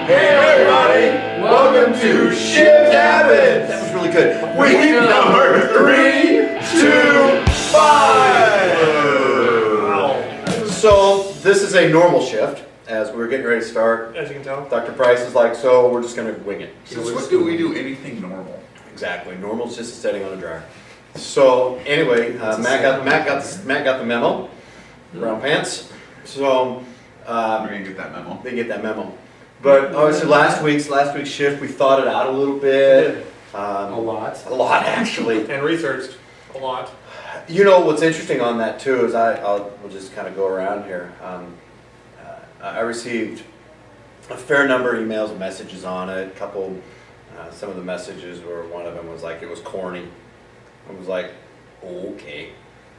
Hey everybody, welcome to Shift Happenz. That was really good. Week number 3, 2, 5. So this is a normal shift as we're getting ready to start. As you can tell. Dr. Price is like, so we're just going to wing it. So what do we do anything normal? Exactly. Normal is just a setting on a dryer. So anyway, Matt got the memo. Brown pants. So We're gonna get that memo. they get that memo. But obviously last week's shift, we thought it out a little bit. A lot Actually. And researched a lot. You know what's interesting on that too is we'll just kind of go around here. I received a fair number of emails and messages on it. Some of the messages were, one of them was like, it was corny. I was like, okay.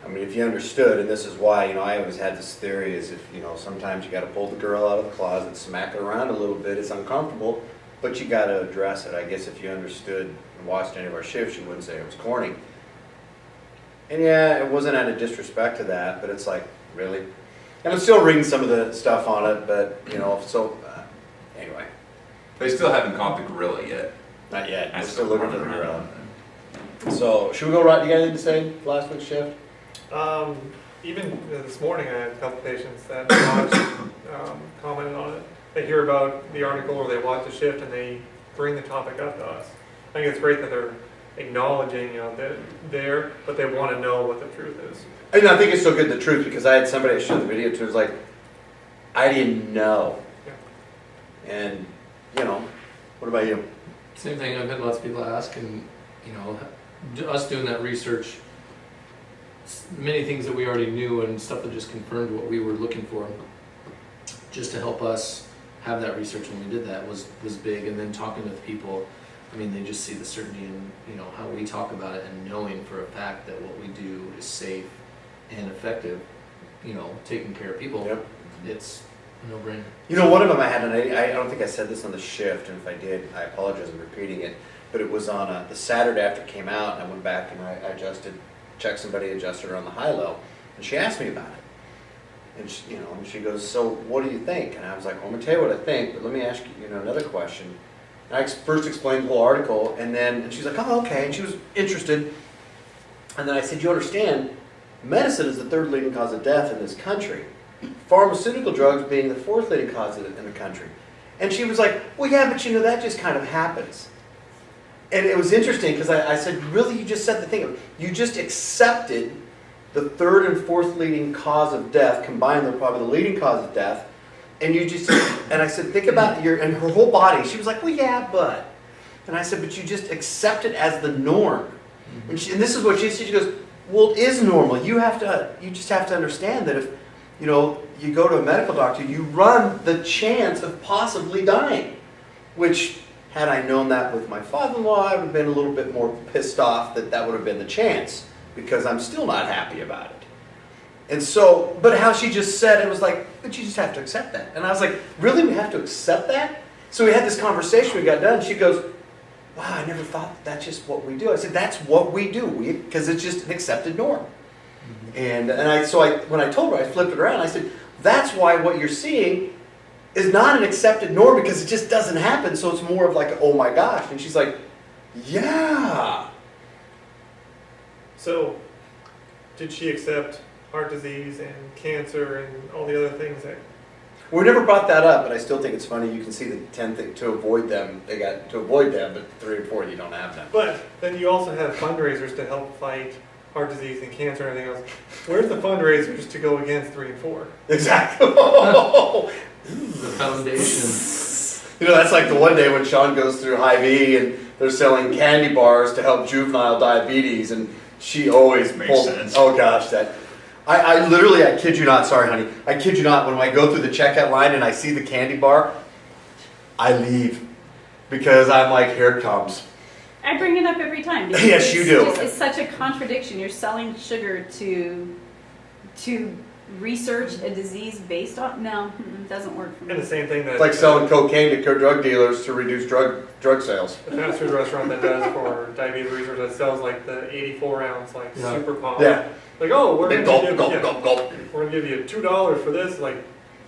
I mean, if you understood, and this is why, I always had this theory is if, sometimes you got to pull the girl out of the closet, smack her around a little bit, it's uncomfortable, but you got to address it. I guess if you understood and watched any of our shifts, you wouldn't say it was corny. And yeah, it wasn't out of disrespect to that, but it's like, really? And I'm still reading some of the stuff on it, but, anyway. They still haven't caught the gorilla yet. Not yet. We're That's still looking for the running gorilla. around. So, should we go right? You got anything to say last week's shift? Even this morning I had a couple patients that commented on it. They hear about the article or they watch the shift and they bring the topic up to us. I think it's great that they're acknowledging, that there, but they want to know what the truth is. And I think it's so good, the truth, because I had somebody I showed the video to, was like, I didn't know. Yeah. And, what about you? Same thing. I've had lots of people ask, and us doing that research, many things that we already knew and stuff that just confirmed what we were looking for, just to help us have that research when we did that was big. And then talking with people, they just see the certainty in how we talk about it and knowing for a fact that what we do is safe and effective. Taking care of people. Yep. It's a no-brainer. One of them I had, and I don't think I said this on the shift, and if I did, I apologize for repeating it, but it was on the Saturday after it came out, and I went back and I checked somebody, adjusted her on the high-low, and she asked me about it. And she goes, so what do you think? And I was like, well, I'm going to tell you what I think, but let me ask you, another question. And I first explained the whole article, and she's like, oh, okay, and she was interested. And then I said, you understand, medicine is the 3rd leading cause of death in this country. Pharmaceutical drugs being the 4th leading cause in the country. And she was like, well, yeah, but that just kind of happens. And it was interesting because I said, really, you just said the thing. You just accepted the 3rd and 4th leading cause of death, combined they're probably the leading cause of death. And and I said, think about and her whole body. She was like, well, yeah, but. And I said, but you just accept it as the norm. Mm-hmm. And this is what she said. She goes, well, it is normal. You just have to understand that if, you go to a medical doctor, you run the chance of possibly dying. Which, had I known that with my father-in-law, I would have been a little bit more pissed off that would have been the chance, because I'm still not happy about it. And so, but how she just said it was like, but you just have to accept that. And I was like, really, we have to accept that? So we had this conversation, we got done, she goes, wow, I never thought that's just what we do. I said, that's what we do, because it's just an accepted norm. And when I told her, I flipped it around, I said, that's why what you're seeing is not an accepted norm, because it just doesn't happen, so it's more of like, oh my gosh. And she's like, yeah. So, did she accept heart disease and cancer and all the other things that... We never brought that up, but I still think it's funny. You can see the 10 things to avoid them. They got to avoid them, but 3 and 4, you don't have them. But then you also have fundraisers to help fight heart disease and cancer and everything else. Where's the fundraisers to go against 3 and 4? Exactly. The foundation. That's like the one day when Sean goes through Hy-Vee and they're selling candy bars to help juvenile diabetes, and she always Makes sense. Oh gosh, I literally, I kid you not, sorry honey, I kid you not, when I go through the checkout line and I see the candy bar, I leave, because I'm like, here it comes. I bring it up every time. Yes, you do. It's such a contradiction. You're selling sugar to research a disease based on... No, it doesn't work for me. And the same thing that... It's like selling cocaine to drug dealers to reduce drug sales. The fast food restaurant that does for diabetes research, that sells like the 84 ounce, super pop. Yeah. Like, oh, we're going to gulp. give you $2 for this. Like,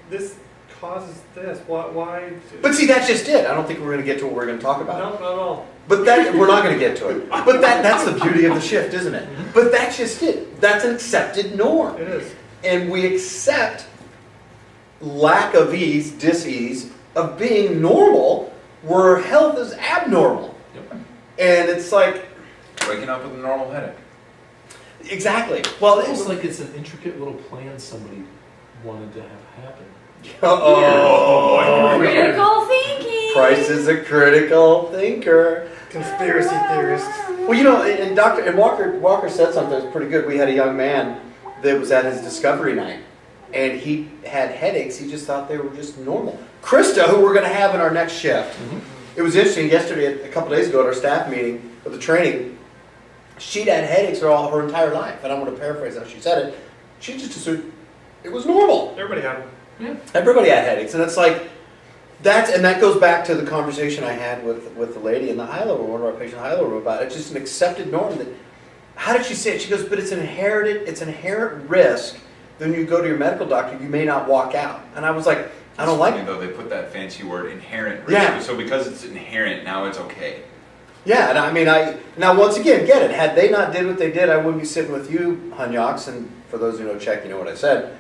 this causes this? Why? But see, that's just it. I don't think we're going to get to what we're going to talk about. No, not at all. But we're not going to get to it. But that's the beauty of the shift, isn't it? But that's just it. That's an accepted norm. It is. And we accept lack of ease, dis-ease, of being normal where health is abnormal. Yep. And it's like, Waking up with a normal headache. exactly. Well, It's almost like it's an intricate little plan somebody wanted to have happen. oh, Critical thinking. Price is a critical thinker. Conspiracy theorists. Well, you know, and Walker said something that was pretty good. We had a young man that was at his discovery night, and he had headaches. He just thought they were just normal. Krista, who we're going to have in our next shift, it was interesting. Yesterday, a couple days ago at our staff meeting with the training, she'd had headaches her entire life, and I'm going to paraphrase how she said it. She just assumed it was normal. Everybody have them. Everybody had headaches, and it's like that goes back to the conversation I had with the lady in the high level, one of our patients in the high level, about it. It's just an accepted norm. That, how did she say it? She goes, but it's an inherent risk. Then you go to your medical doctor, you may not walk out. And I was like, I don't like it. Though they put that fancy word inherent risk. Yeah. So because it's inherent, now it's okay. Yeah, and I mean, now once again, get it. Had they not did what they did, I wouldn't be sitting with you, Hunyaks. And for those who know Czech, you know what I said.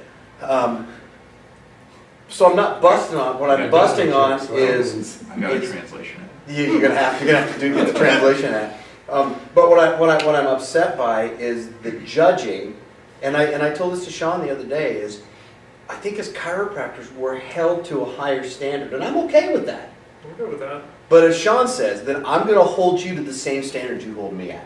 So I'm not busting on. What I'm busting on is I got a translation. you're gonna have to get the translation at. But what I'm upset by is the judging, and I told this to Sean the other day, is I think as chiropractors we're held to a higher standard, and I'm okay with that. I'm good with that. But as Sean says, then I'm going to hold you to the same standard you hold me at.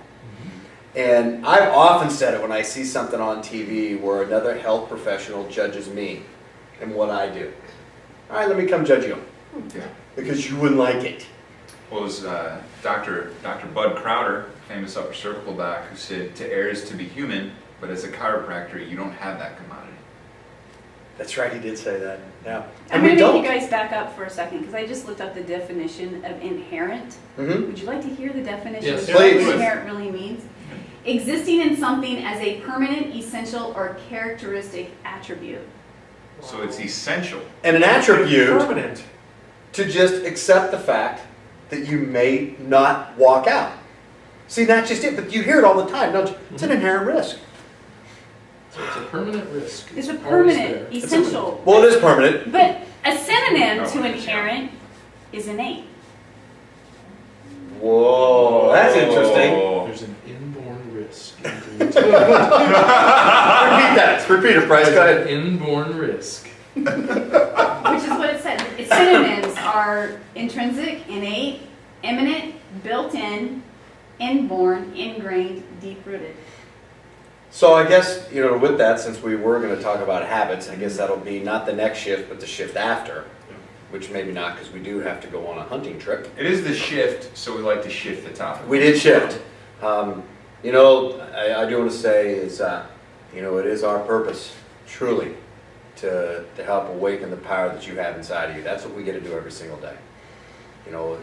And I've often said it when I see something on TV where another health professional judges me and what I do. All right, let me come judge you. Yeah. Because you wouldn't like it. Well, it was Dr. Bud Crowder, famous upper cervical doc, who said, to err is to be human, but as a chiropractor, you don't have that commodity. That's right, he did say that. Yeah. I'm And we going to don't. make you guys back up for a second because I just looked up the definition of inherent. Mm-hmm. Would you like to hear the definition Yes, of what please. inherent really means? Existing in something as a permanent, essential, or characteristic attribute. So it's essential. And an attribute Permanent. to just accept the fact that you may not walk out. See, that's just it. But you hear it all the time, don't you? It's an inherent risk. So it's a permanent risk. It's a always permanent, there. essential. Well, it is permanent. But a synonym No, to it's- inherent is innate. Whoa, that's interesting. Oh. There's an inborn risk. Repeat that. Repeat it, Bryce. Go There's ahead. an inborn risk. Which is what it said. Its synonyms are intrinsic, innate, immanent, built-in, inborn, ingrained, deep-rooted. So I guess, with that, since we were going to talk about habits, I guess that'll be not the next shift, but the shift after. Which maybe not, because we do have to go on a hunting trip. It is the shift, so we like to shift the topic. We did shift. I do want to say is, it is our purpose, truly, to help awaken the power that you have inside of you. That's what we get to do every single day.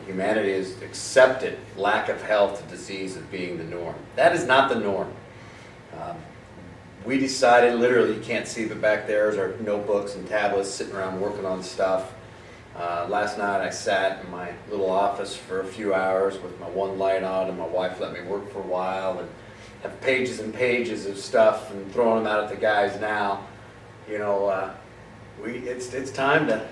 Humanity has accepted lack of health and disease as being the norm. That is not the norm. We decided, literally, you can't see, but back there is our notebooks and tablets sitting around working on stuff. Last night I sat in my little office for a few hours with my one light on, and my wife let me work for a while and have pages and pages of stuff and throwing them out at the guys now. It's time to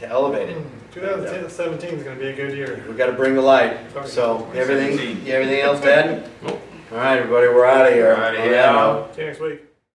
elevate it. 2017 is going to be a good year. We got to bring the light. Sorry. So everything 2017. else, Dad? Nope. All right, everybody, we're out of here. We're outta On here. that note. See you next week.